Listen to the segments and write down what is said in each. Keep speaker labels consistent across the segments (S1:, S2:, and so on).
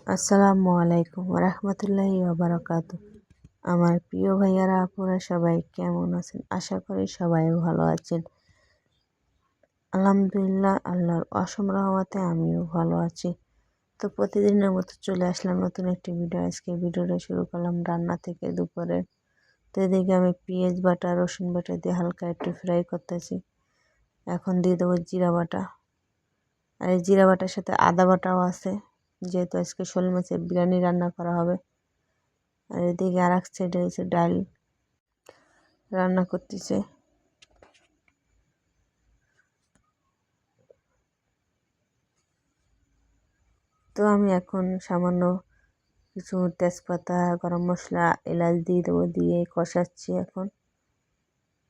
S1: আসসালামু আলাইকুম রহমতুল্লাহি ওবারাকাতু। আমার প্রিয় ভাইয়ারা আপুরা সবাই কেমন আছেন? আশা করি সবাই ভালো আছেন। আলহামদুলিল্লাহ, আল্লাহর অসীম রহমতে আমিও ভালো আছি। তো প্রতিদিনের মতো চলে আসলাম নতুন একটি ভিডিও। আজকে ভিডিওটা শুরু করলাম রান্না থেকে দুপুরে। তো এদিকে আমি পেঁয়াজ বাটা রসুন বাটা দিয়ে হালকা একটু ফ্রাই করতেছি। এখন দিয়ে দেবো জিরা বাটা, আর এই জিরা বাটার সাথে আদা বাটাও আছে, যেহেতু আজকে শোল মাছের বিরিয়ানি রান্না করা হবে। আর এদিকে আর এক সাইডে হচ্ছে ডাল রান্না করতেছে। তো আমি এখন সামান্য কিছু তেজপাতা, গরম মশলা, এলাচ দিয়ে দেবো, দিয়ে কষাচ্ছি। এখন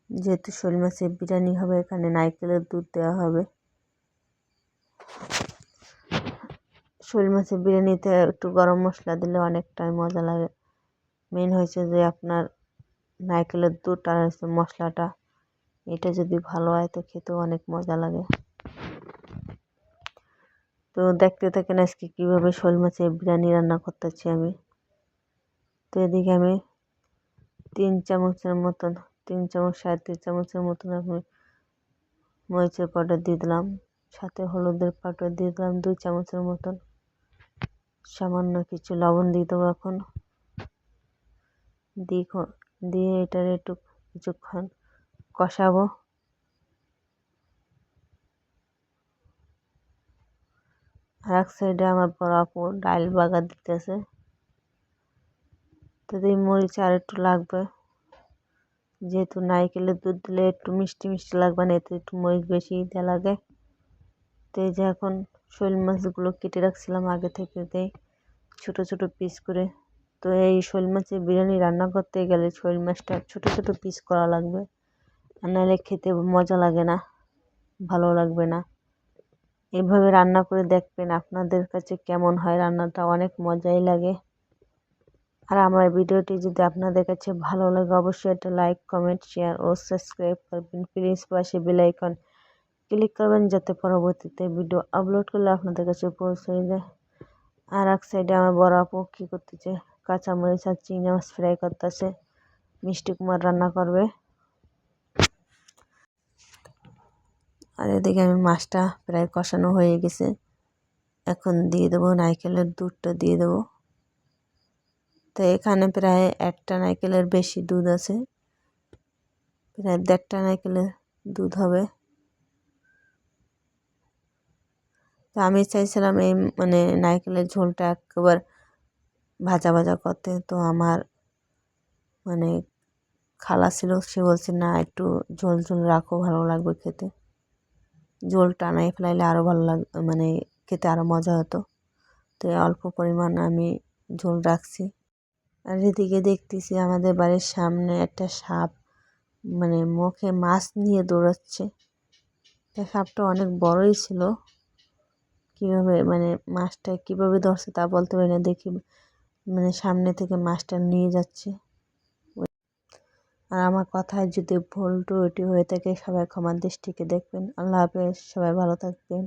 S1: যেহেতু শোল মাছের বিরিয়ানি হবে, এখানে নারকেলের দুধ দেওয়া হবে। শোল মাছের বিরিয়ানিতে একটু গরম মশলা দিলে অনেকটাই মজা লাগে। মেন হয়েছে যে আপনার নারকেলের দুধ আর হচ্ছে মশলাটা, এটা যদি ভালো হয় তো খেতেও অনেক মজা লাগে। তো দেখতে থাকেন আজকে কীভাবে শোল মাছের বিরিয়ানি রান্না করতেছি আমি। তো এদিকে আমি 3 চামচের মতন, 3 চামচ 3.5 চামচের মতন আমি মরিচের পাউডার দিয়ে দিলাম, সাথে হলুদের পাউডার দিয়ে দিলাম 2 চামচের মতন, সামান্য কিছু লবণ দিয়ে দেবো। এখন দিয়ে এটার একটু কিছুক্ষণ কষাবো। আর এক সাইডে আমার বড় আপু ডাল বাগার দিতেছে। তো এই মরিচ আর একটু লাগবে, যেহেতু নারকেলের দুধ দিলে একটু মিষ্টি মিষ্টি লাগবে না, এতে একটু মরিচ বেশি দেওয়া লাগে। তো এই যে এখন শোল মাছগুলো কেটে রাখছিলাম আগে থেকে, দেই ছোট ছোট পিস করে। তো এই শোল মাছের বিরিয়ানি রান্না করতে গেলে শোল মাছটা ছোট ছোট পিস করা লাগবে, আর নাহলে খেতে মজা লাগে না, ভালো লাগবে না। এভাবে রান্না করে দেখবেন আপনাদের কাছে কেমন হয়, রান্নাটা অনেক মজাই লাগে। আর আমার ভিডিওটি যদি আপনাদের কাছে ভালো লাগে অবশ্যই একটা লাইক, কমেন্ট, শেয়ার ও সাবস্ক্রাইব করবেন। প্লিজ পাশে বেল আইকন ক্লিক করবেন, যাতে পরবর্তীতে ভিডিও আপলোড করলে আপনাদের কাছে পৌঁছে যায়। আর এক সাইডে আমার বড় আপু কী করতেছে, কাঁচামরিচ আর চিংড়ি মাছ ফ্রাই করতেছে, মিষ্টি কুমার রান্না করবে। আর এদিকে আমি মাছটা প্রায় কষানো হয়ে গেছে, এখন দিয়ে দেবো নারকেলের দুধটা দিয়ে দেবো। তো এখানে প্রায় 1টা নারকেলের বেশি দুধ আছে, প্রায় 1.5টা নারকেলের দুধ হবে। তো আমি চাইছিলাম এই নারকেলের ঝোলটা একবার ভাজা ভাজা করতে। তো আমার খালা ছিল, সে বলছে না একটু ঝোল ঝোল রাখো, ভালো লাগবে খেতে। ঝোল টানাই ফেলাইলে আরও ভালো খেতে আরও মজা হতো। তো অল্প পরিমাণ আমি ঝোল রাখছি। আর এদিকে দেখতেছি আমাদের বাড়ির সামনে একটা সাপ মুখে মাছ নিয়ে দৌড়াচ্ছে। তা সাপটা অনেক বড়ই ছিল, কীভাবে মাছটা কীভাবে ধরছে তা বলতে পারি না। দেখি সামনে থেকে মাছটা নিয়ে যাচ্ছে। আর আমার কথায় যদি ভুল ত্রুটি হয়ে থাকে সবাই ক্ষমার দৃষ্টিতে দেখবেন। আল্লাহ হাফেজ, সবাই ভালো থাকবেন।